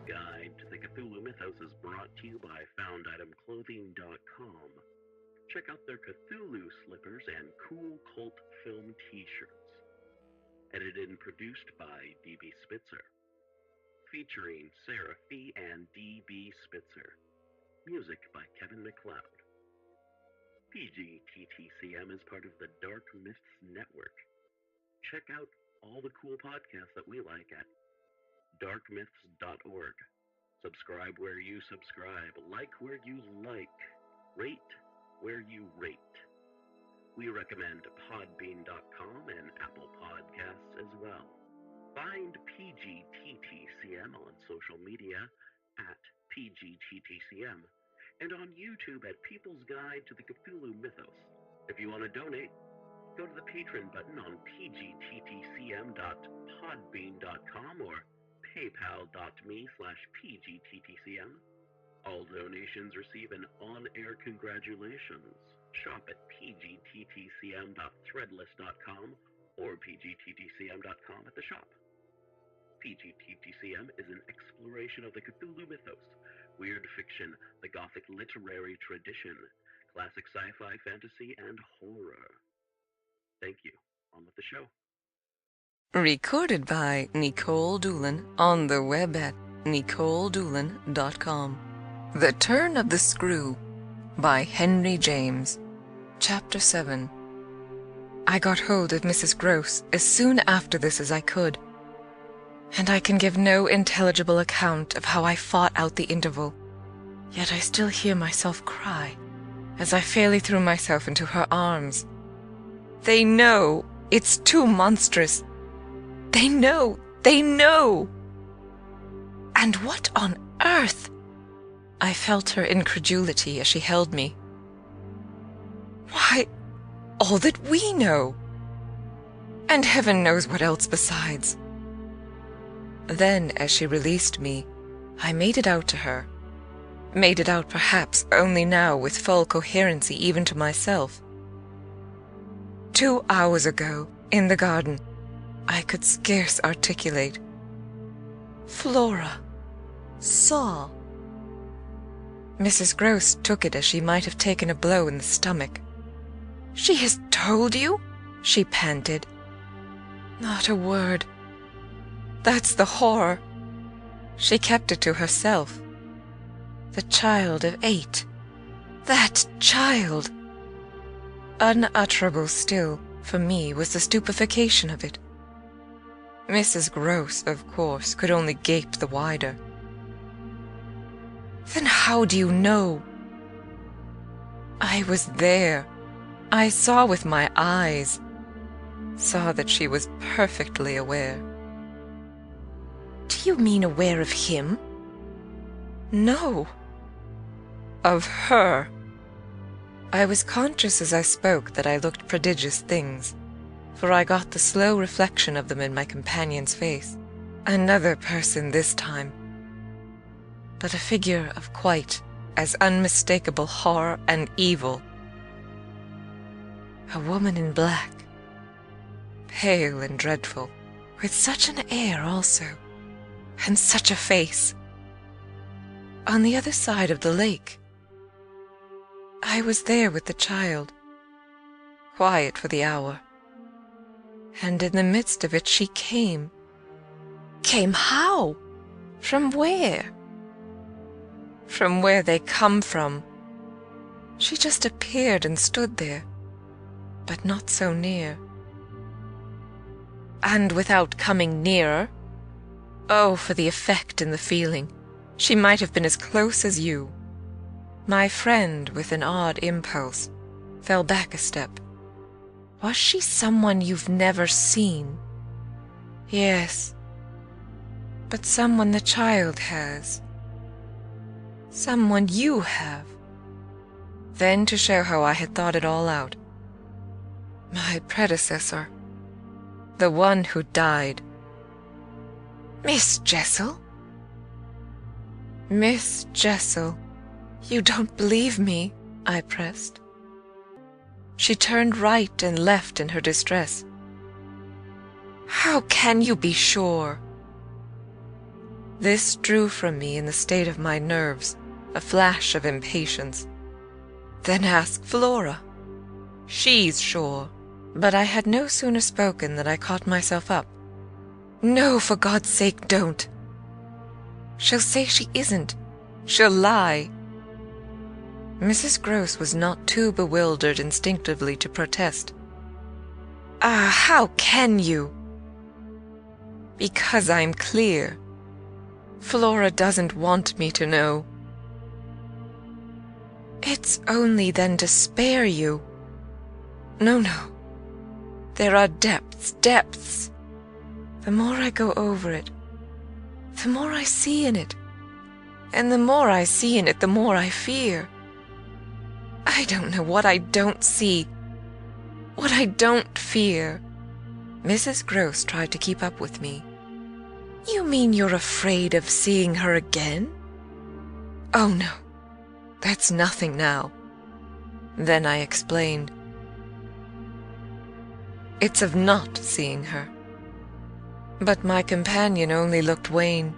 Guide to the Cthulhu Mythos is brought to you by FoundItemClothing.com. Check out their Cthulhu slippers and cool cult film t-shirts. Edited and produced by D.B. Spitzer. Featuring Sarah Fee and D.B. Spitzer. Music by Kevin MacLeod. PGTTCM is part of the Dark Myths Network. Check out all the cool podcasts that we like at darkmyths.org. Subscribe where you subscribe, like where you like, rate where you rate. We recommend podbean.com and Apple Podcasts as well. Find PGTTCM on social media at PGTTCM and on YouTube at People's Guide to the Cthulhu Mythos. If you want to donate, go to the Patreon button on pgttcm.podbean.com or paypal.me/pgttcm. All donations receive an on-air congratulations. Shop at pgttcm.threadless.com or pgttcm.com at the shop. PGTTCM is an exploration of the Cthulhu mythos, weird fiction, the Gothic literary tradition, classic sci-fi, fantasy, and horror. Thank you. On with the show. Recorded by Nicole Doolin on the web at NicoleDoolin.com. The Turn of the Screw by Henry James. Chapter 7. I got hold of Mrs. Gross as soon after this as I could, and I can give no intelligible account of how I fought out the interval, yet I still hear myself cry as I fairly threw myself into her arms. They know! It's too monstrous! They know! They know! And what on earth? I felt her incredulity as she held me. Why, all that we know! And heaven knows what else besides. Then, as she released me, I made it out to her. Made it out perhaps only now with full coherency even to myself. 2 hours ago, in the garden, I could scarce articulate. Flora saw. Mrs. Gross took it as she might have taken a blow in the stomach. She has told you? She panted. Not a word. That's the horror. She kept it to herself. The child of 8. That child! Unutterable still, for me, was the stupefaction of it. Mrs. Gross, of course, could only gape the wider. Then how do you know? I was there. I saw with my eyes. Saw that she was perfectly aware. Do you mean aware of him? No. Of her. I was conscious as I spoke that I looked prodigious things, for I got the slow reflection of them in my companion's face. Another person this time, but a figure of quite as unmistakable horror and evil. A woman in black, pale and dreadful, with such an air also, and such a face. On the other side of the lake. I was there with the child, quiet for the hour, and in the midst of it she came. Came how? From where? From where they come from. She just appeared and stood there, but not so near. And without coming nearer, oh, for the effect and the feeling, she might have been as close as you. My friend, with an odd impulse, fell back a step. Was she someone you've never seen? Yes, but someone the child has. Someone you have. Then, to show how I had thought it all out, my predecessor, the one who died. Miss Jessel? Miss Jessel. You don't believe me, I pressed. She turned right and left in her distress. How can you be sure? This drew from me in the state of my nerves a flash of impatience. Then ask Flora. She's sure. But I had no sooner spoken than I caught myself up. No, for God's sake, don't. She'll say she isn't. She'll lie. Mrs. Gross was not too bewildered instinctively to protest. Ah, how can you? Because I'm clear. Flora doesn't want me to know. It's only then to spare you. No. There are depths. The more I go over it, the more I see in it. And the more I see in it, the more I fear. I don't know what I don't see, what I don't fear. Mrs. Gross tried to keep up with me. You mean you're afraid of seeing her again? Oh, no. That's nothing now. Then I explained. It's of not seeing her. But my companion only looked wan.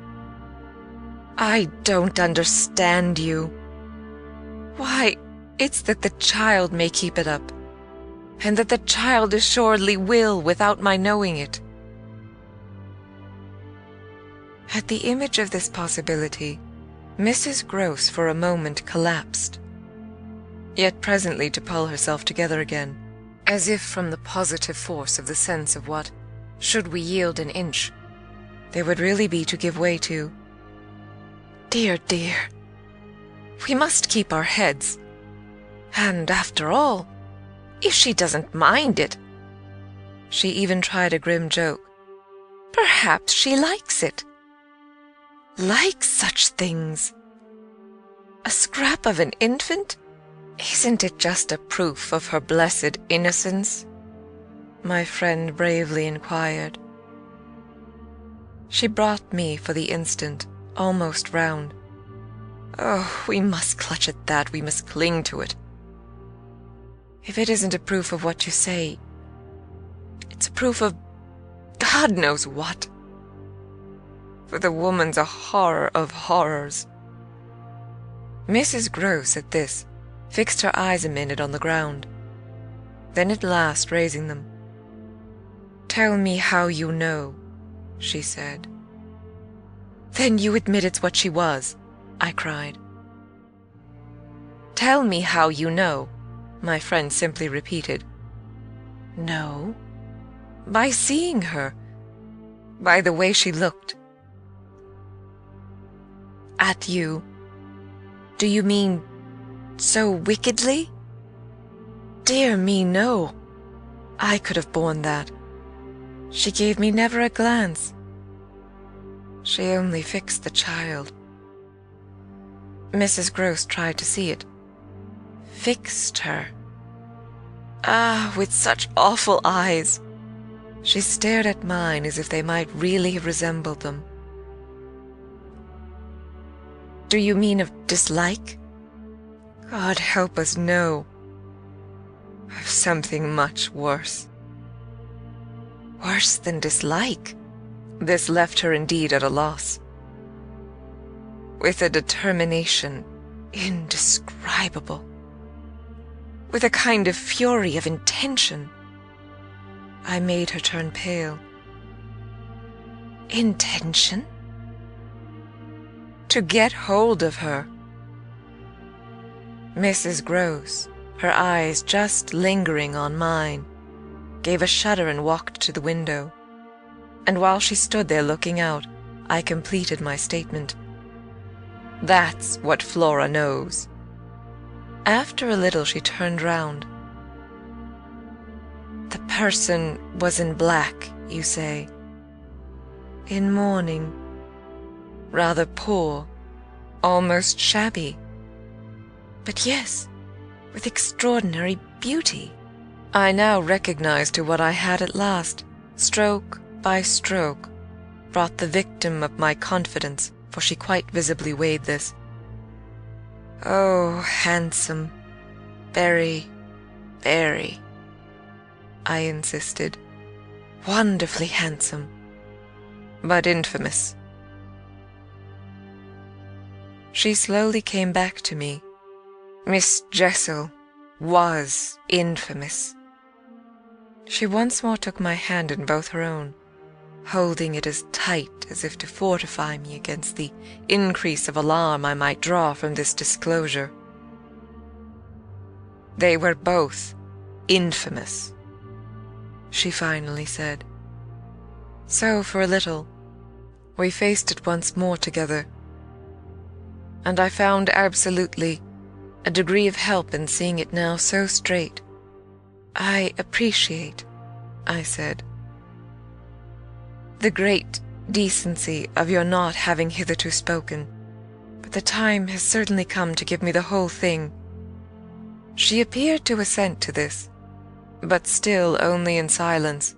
I don't understand you. Why, it's that the child may keep it up, and that the child assuredly will without my knowing it. At the image of this possibility, Mrs. Gross for a moment collapsed, yet presently to pull herself together again, as if from the positive force of the sense of what, should we yield an inch, there would really be to give way to. Dear, we must keep our heads. And after all, if she doesn't mind it, she even tried a grim joke, perhaps she likes it. Likes such things. A scrap of an infant? Isn't it just a proof of her blessed innocence? My friend bravely inquired. She brought me, for the instant, almost round. Oh, we must clutch at that, we must cling to it. If it isn't a proof of what you say, it's a proof of God knows what. For the woman's a horror of horrors. Mrs. Gross, at this, fixed her eyes a minute on the ground, then at last raising them. Tell me how you know, she said. Then you admit it's what she was, I cried. Tell me how you know, my friend simply repeated. No, by seeing her, by the way she looked. At you? Do you mean so wickedly? Dear me, no. I could have borne that. She gave me never a glance. She only fixed the child. Mrs. Gross tried to see it. Fixed her. Ah, with such awful eyes. She stared at mine as if they might really have resembled them. Do you mean of dislike? God help us, no. Of something much worse. Worse than dislike. This left her indeed at a loss. With a determination indescribable. With a kind of fury of intention. I made her turn pale. Intention? To get hold of her. Mrs. Gross, her eyes just lingering on mine, gave a shudder and walked to the window. And while she stood there looking out, I completed my statement. That's what Flora knows. After a little she turned round. The person was in black, you say. In mourning. Rather poor, almost shabby. But yes, with extraordinary beauty. I now recognized to what I had at last, stroke by stroke, brought the victim of my confidence, for she quite visibly weighed this. Oh, handsome, very, very, I insisted. Wonderfully handsome, but infamous. She slowly came back to me. Miss Jessel was infamous. She once more took my hand in both her own, holding it as tight as if to fortify me against the increase of alarm I might draw from this disclosure. They were both infamous, she finally said. So for a little, we faced it once more together, and I found absolutely a degree of help in seeing it now so straight. I appreciate, I said, the great decency of your not having hitherto spoken, but the time has certainly come to give me the whole thing. She appeared to assent to this, but still only in silence,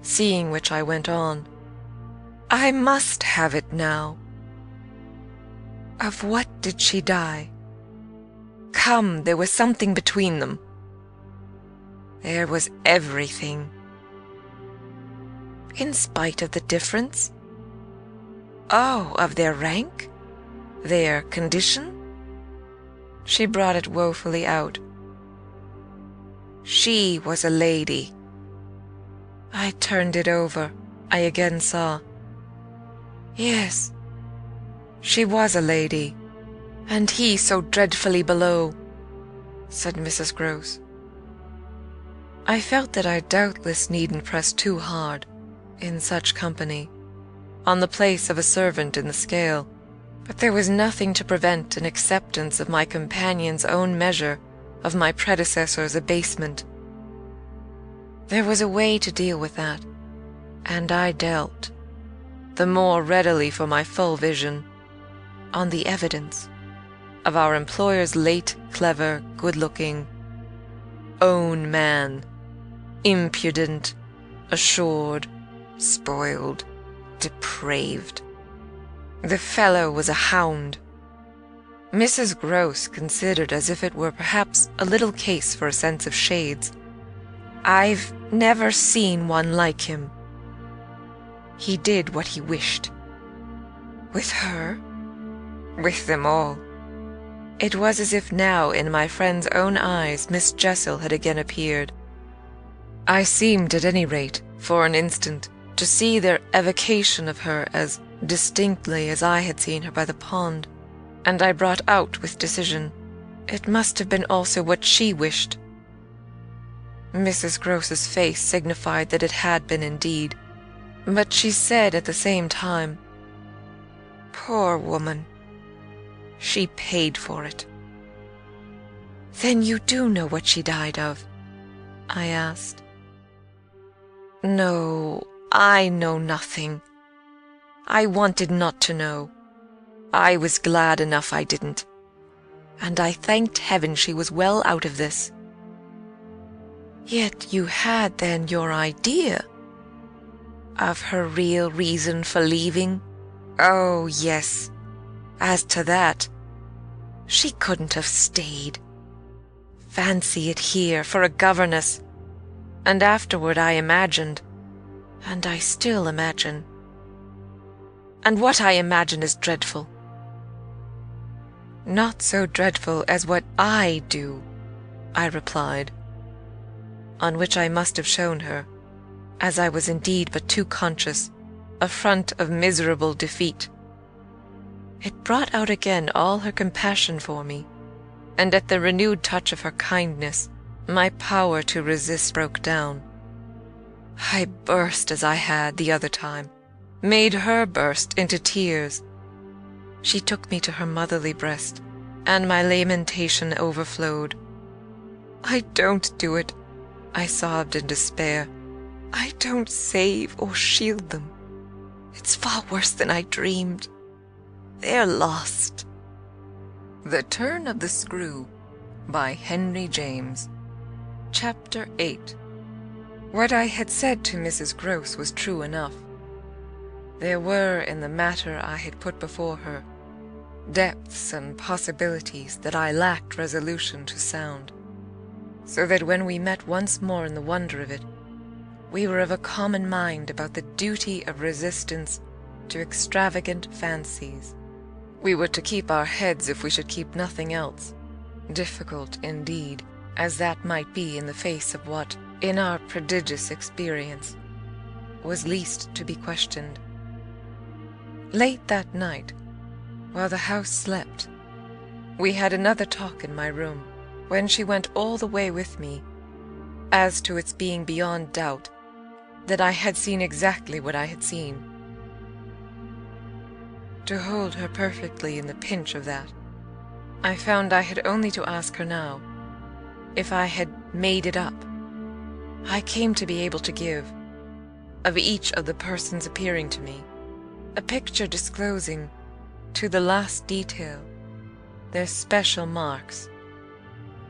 seeing which I went on. I must have it now. Of what did she die? Come, there was something between them. There was everything. In spite of the difference? Oh, of their rank? Their condition? She brought it woefully out. She was a lady. I turned it over. I again saw. Yes, she was a lady, and he so dreadfully below, said Mrs. Gross. I felt that I doubtless needn't press too hard, in such company, on the place of a servant in the scale, but there was nothing to prevent an acceptance of my companion's own measure of my predecessor's abasement. There was a way to deal with that, and I dealt, the more readily for my full vision, on the evidence of our employer's late, clever, good-looking, own man, impudent, assured, spoiled, depraved. The fellow was a hound. Mrs. Gross considered as if it were perhaps a little case for a sense of shades. I've never seen one like him. He did what he wished. With her, with them all. It was as if now in my friend's own eyes Miss Jessel had again appeared. I seemed, at any rate, for an instant, to see their evocation of her as distinctly as I had seen her by the pond, and I brought out with decision, it must have been also what she wished. Mrs. Gross's face signified that it had been indeed, but she said at the same time, poor woman, she paid for it. Then you do know what she died of? I asked. No, I know nothing. I wanted not to know. I was glad enough I didn't, and I thanked heaven she was well out of this. Yet you had then your idea of her real reason for leaving? Oh, yes. As to that, she couldn't have stayed. Fancy it here for a governess. And afterward I imagined, and I still imagine. And what I imagine is dreadful. Not so dreadful as what I do, I replied, on which I must have shown her, as I was indeed but too conscious, a front of miserable defeat. It brought out again all her compassion for me, and at the renewed touch of her kindness, my power to resist broke down. I burst as I had the other time, made her burst into tears. She took me to her motherly breast, and my lamentation overflowed. I don't do it, I sobbed in despair. I don't save or shield them. It's far worse than I dreamed. They're lost. The Turn of the Screw by Henry James. Chapter 8. What I had said to Mrs. Gross was true enough. There were in the matter I had put before her depths and possibilities that I lacked resolution to sound, so that when we met once more in the wonder of it, we were of a common mind about the duty of resistance to extravagant fancies, We were to keep our heads if we should keep nothing else. Difficult indeed, as that might be in the face of what, in our prodigious experience, was least to be questioned. Late that night, while the house slept, we had another talk in my room, when she went all the way with me, as to its being beyond doubt that I had seen exactly what I had seen. To hold her perfectly in the pinch of that, I found I had only to ask her now if I had made it up. I came to be able to give, of each of the persons appearing to me, a picture disclosing, to the last detail, their special marks,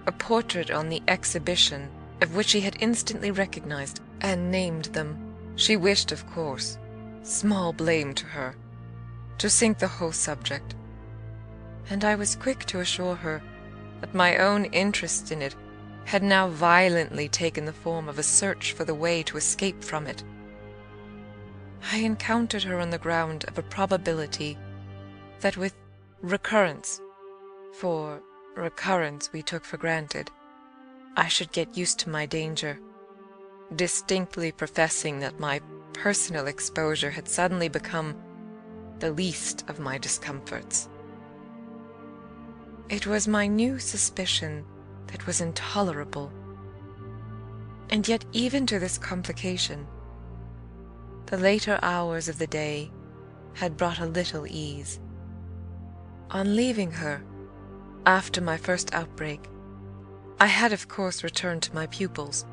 a portrait on the exhibition of which she had instantly recognized and named them. She wished, of course, small blame to her, to sink the whole subject, and I was quick to assure her that my own interest in it had now violently taken the form of a search for the way to escape from it. I encountered her on the ground of a probability that with recurrence, for recurrence we took for granted, I should get used to my danger, distinctly professing that my personal exposure had suddenly become the least of my discomforts. It was my new suspicion that was intolerable, and yet even to this complication, the later hours of the day had brought a little ease. On leaving her, after my first outbreak, I had of course returned to my pupils,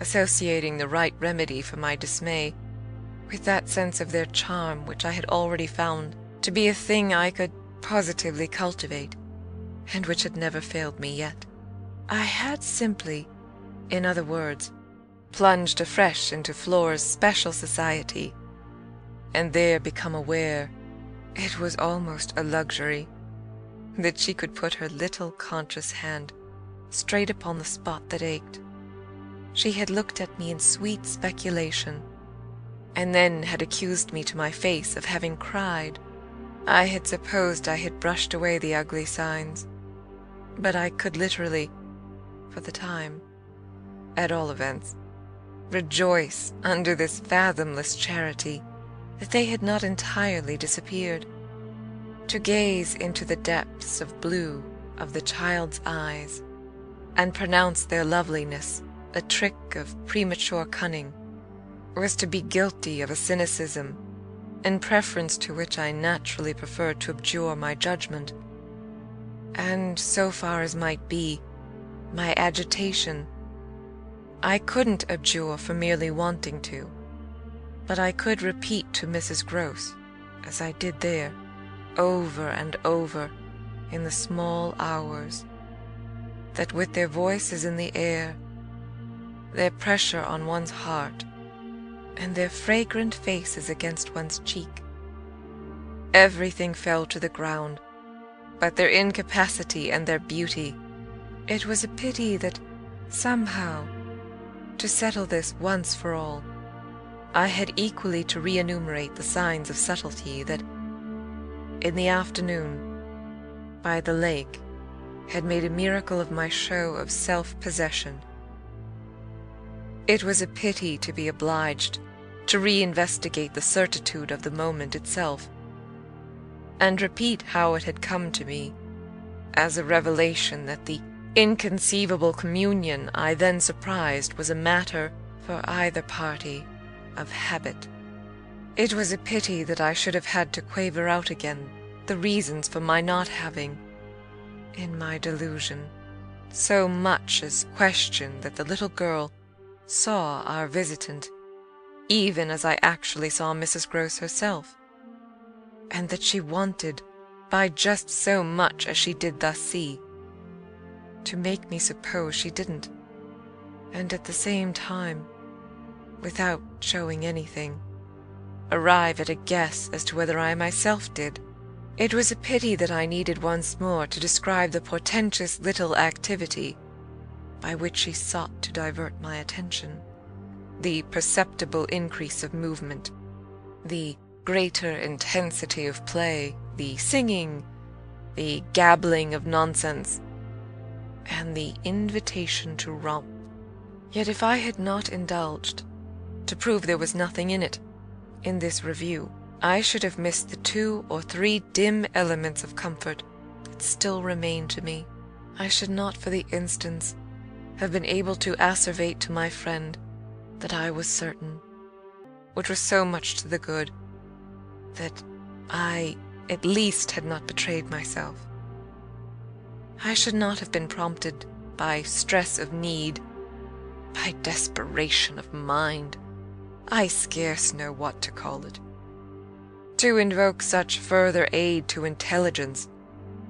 associating the right remedy for my dismay with that sense of their charm which I had already found to be a thing I could positively cultivate, and which had never failed me yet. I had simply, in other words, plunged afresh into Flora's special society, and there become aware, it was almost a luxury, that she could put her little conscious hand straight upon the spot that ached. She had looked at me in sweet speculation, and then had accused me to my face of having cried. I had supposed I had brushed away the ugly signs, but I could literally, for the time, at all events, rejoice under this fathomless charity that they had not entirely disappeared. To gaze into the depths of blue of the child's eyes, and pronounce their loveliness a trick of premature cunning, was to be guilty of a cynicism, in preference to which I naturally preferred to abjure my judgment, and, so far as might be, my agitation. I couldn't abjure for merely wanting to, but I could repeat to Mrs. Gross, as I did there, over and over, in the small hours, that with their voices in the air, their pressure on one's heart, and their fragrant faces against one's cheek, everything fell to the ground but their incapacity and their beauty. It was a pity that, somehow, to settle this once for all, I had equally to re-enumerate the signs of subtlety that, in the afternoon, by the lake, had made a miracle of my show of self-possession. It was a pity to be obliged to re-investigate the certitude of the moment itself, and repeat how it had come to me, as a revelation that the inconceivable communion I then surprised was a matter, for either party, of habit. It was a pity that I should have had to quaver out again the reasons for my not having, in my delusion, so much as questioned that the little girl saw our visitant, even as I actually saw Mrs. Gross herself, and that she wanted, by just so much as she did thus see, to make me suppose she didn't, and at the same time, without showing anything, arrive at a guess as to whether I myself did. It was a pity that I needed once more to describe the portentous little activity by which she sought to divert my attention, the perceptible increase of movement, the greater intensity of play, the singing, the gabbling of nonsense, and the invitation to romp. Yet if I had not indulged, to prove there was nothing in it, in this review, I should have missed the 2 or 3 dim elements of comfort that still remained to me. I should not for the instance have been able to asseverate to my friend that I was certain, which was so much to the good, that I at least had not betrayed myself. I should not have been prompted by stress of need, by desperation of mind, I scarce know what to call it, to invoke such further aid to intelligence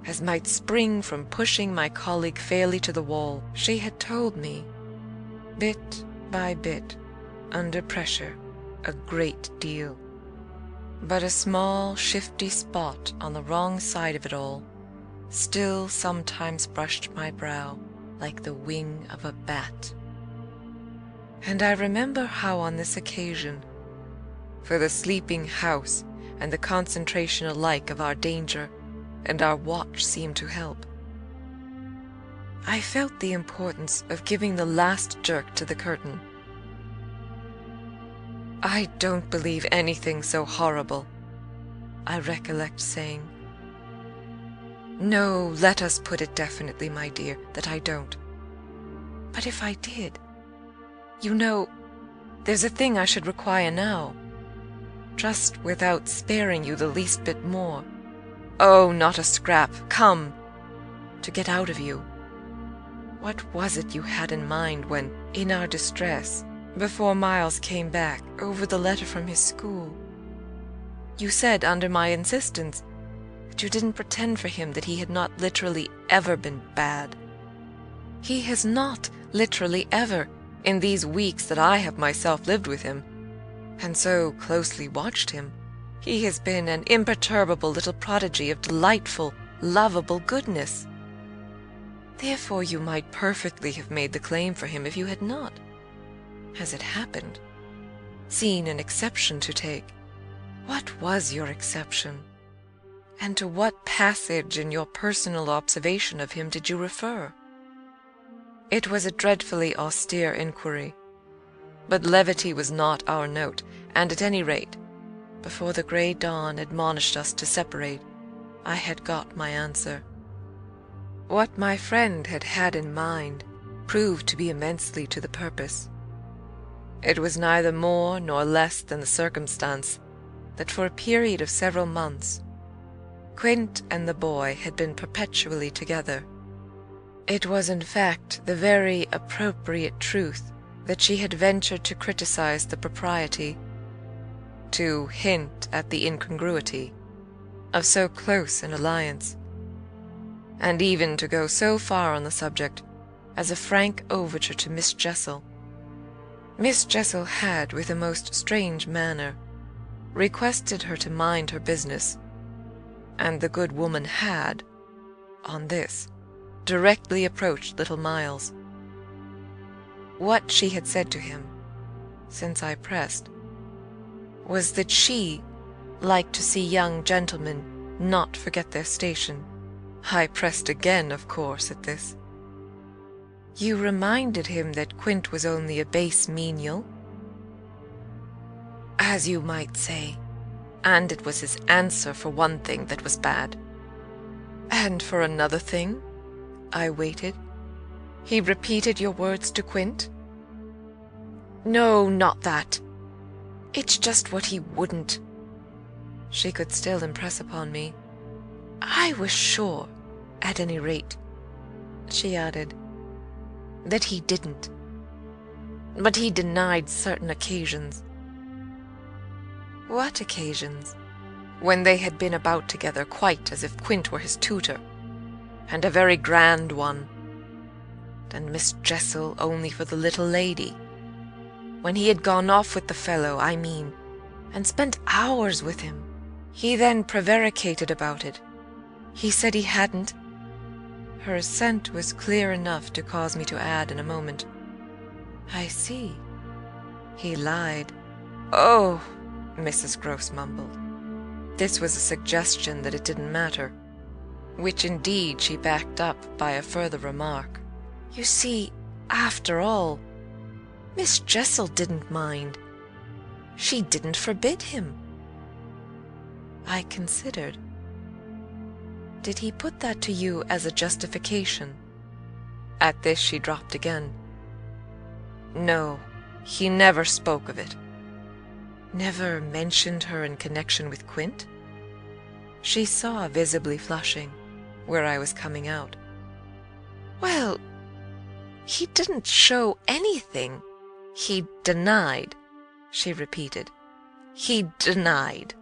as might spring from pushing my colleague fairly to the wall. She had told me, bit by bit, under pressure, a great deal. But a small, shifty spot on the wrong side of it all still sometimes brushed my brow like the wing of a bat. And I remember how on this occasion, for the sleeping house and the concentration alike of our danger and our watch seemed to help, I felt the importance of giving the last jerk to the curtain. "I don't believe anything so horrible," I recollect saying. "No, let us put it definitely, my dear, that I don't. But if I did, you know, there's a thing I should require now, just without sparing you the least bit more. Oh, not a scrap, come, to get out of you. What was it you had in mind when, in our distress, before Miles came back over the letter from his school, you said, under my insistence, that you didn't pretend for him that he had not literally ever been bad? He has not literally ever, in these weeks that I have myself lived with him, and so closely watched him, he has been an imperturbable little prodigy of delightful, lovable goodness. Therefore you might perfectly have made the claim for him if you had not, as it happened, seen an exception to take. What was your exception? And to what passage in your personal observation of him did you refer?" It was a dreadfully austere inquiry, but levity was not our note, and at any rate, before the grey dawn admonished us to separate, I had got my answer. What my friend had had in mind proved to be immensely to the purpose. It was neither more nor less than the circumstance that for a period of several months, Quint and the boy had been perpetually together. It was in fact the very appropriate truth that she had ventured to criticize the propriety, to hint at the incongruity, of so close an alliance, and even to go so far on the subject as a frank overture to Miss Jessel. Miss Jessel had, with a most strange manner, requested her to mind her business, and the good woman had, on this, directly approached little Miles. What she had said to him, since I pressed, was that she liked to see young gentlemen not forget their station. I pressed again, of course, at this. "You reminded him that Quint was only a base menial?" "As you might say, and it was his answer for one thing that was bad." "And for another thing?" I waited. "He repeated your words to Quint?" "No, not that. It's just what he wouldn't." She could still impress upon me. "I was sure, at any rate," she added, "that he didn't. But he denied certain occasions." "What occasions?" "When they had been about together quite as if Quint were his tutor, and a very grand one, and Miss Jessel only for the little lady. When he had gone off with the fellow, I mean, and spent hours with him. He then prevaricated about it. He said he hadn't." Her assent was clear enough to cause me to add in a moment, "I see. He lied." "Oh, Mrs. Gross mumbled. This was a suggestion that it didn't matter, which indeed she backed up by a further remark. You see, after all, Miss Jessel didn't mind. She didn't forbid him. I considered. Did he put that to you as a justification? At this she dropped again. No, he never spoke of it. Never mentioned her in connection with Quint? She saw, visibly flushing, where I was coming out. Well, he didn't show anything. He denied, she repeated. He denied.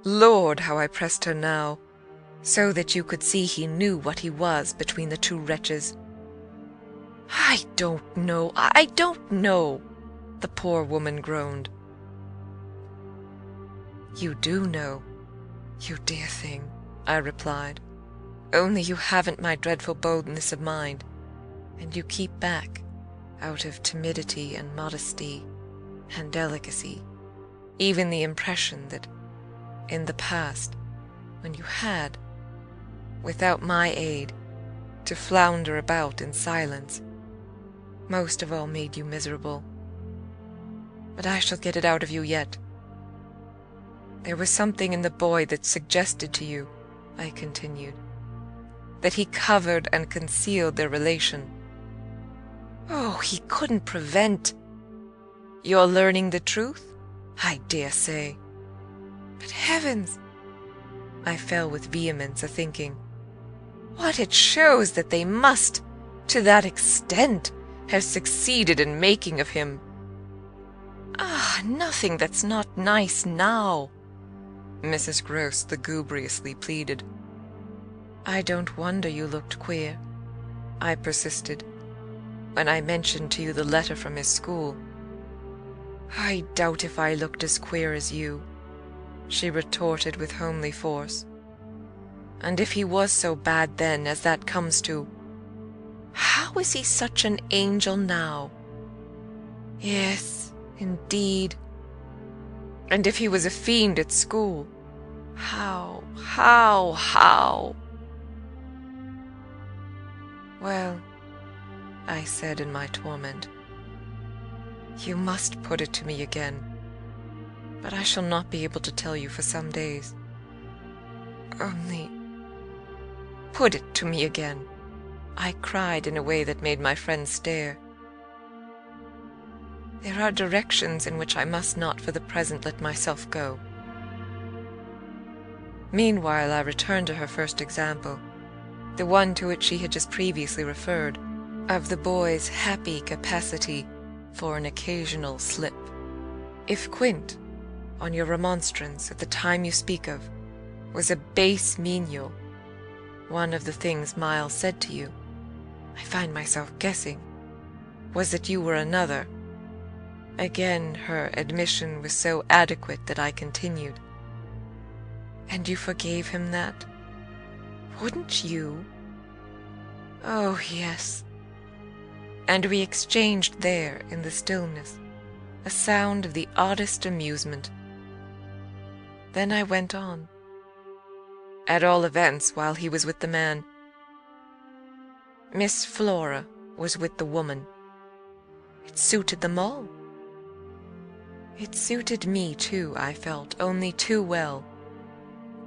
Lord, how I pressed her now, so that you could see he knew what he was between the two wretches. I don't know, the poor woman groaned. You do know, you dear thing, I replied. Only you haven't my dreadful boldness of mind, and you keep back, out of timidity and modesty and delicacy, even the impression that in the past, when you had, without my aid, to flounder about in silence, most of all made you miserable. But I shall get it out of you yet. There was something in the boy that suggested to you, I continued, that he covered and concealed their relation. Oh, he couldn't prevent. You're learning the truth? I dare say. But heavens! I fell with vehemence a-thinking. What it shows that they must, to that extent, have succeeded in making of him. Ah, nothing that's not nice now, Mrs. Gross lugubriously pleaded. I don't wonder you looked queer, I persisted, when I mentioned to you the letter from his school. I doubt if I looked as queer as you, she retorted with homely force. And if he was so bad then as that comes to, how is he such an angel now? Yes, indeed. And if he was a fiend at school, how? Well, I said in my torment, you must put it to me again, but I shall not be able to tell you for some days. Only put it to me again, I cried in a way that made my friend stare. There are directions in which I must not for the present let myself go. Meanwhile I returned to her first example, the one to which she had just previously referred, of the boy's happy capacity for an occasional slip. If Quint, on your remonstrance at the time you speak of, was a base menial, one of the things Miles said to you, I find myself guessing, was that you were another. Again her admission was so adequate that I continued. And you forgave him that? Wouldn't you? Oh, yes. And we exchanged there in the stillness a sound of the oddest amusement. Then I went on. At all events, while he was with the man, Miss Flora was with the woman. It suited them all. It suited me too, I felt, only too well,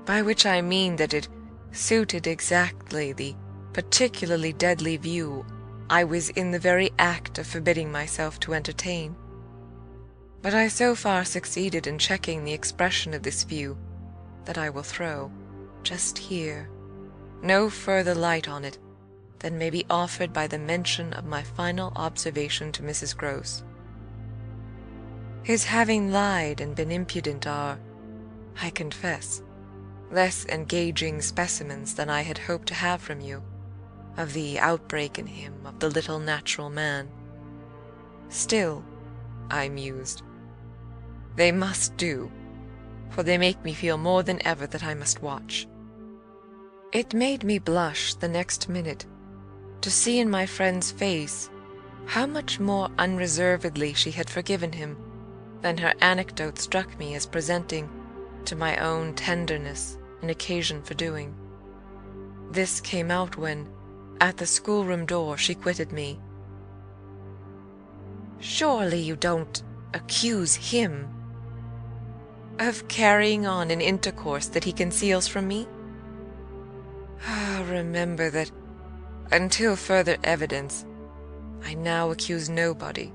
by which I mean that it suited exactly the particularly deadly view I was in the very act of forbidding myself to entertain. But I so far succeeded in checking the expression of this view that I will throw, just here, no further light on it than may be offered by the mention of my final observation to Mrs. Gross. His having lied and been impudent are, I confess, less engaging specimens than I had hoped to have from you, of the outbreak in him of the little natural man. Still, I mused, they must do, for they make me feel more than ever that I must watch. It made me blush the next minute to see in my friend's face how much more unreservedly she had forgiven him, Then her anecdote struck me as presenting to my own tenderness an occasion for doing. This came out when, at the schoolroom door, she quitted me. "Surely you don't accuse him of carrying on an intercourse that he conceals from me? Remember that, until further evidence, I now accuse nobody."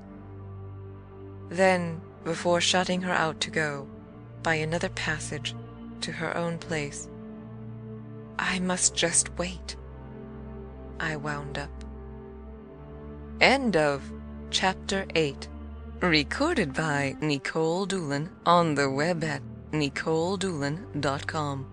Then, before shutting her out to go, by another passage, to her own place, "I must just wait," I wound up. End of Chapter 8. Recorded by Nikolle Doolin on the web at NikolleDoolin.com.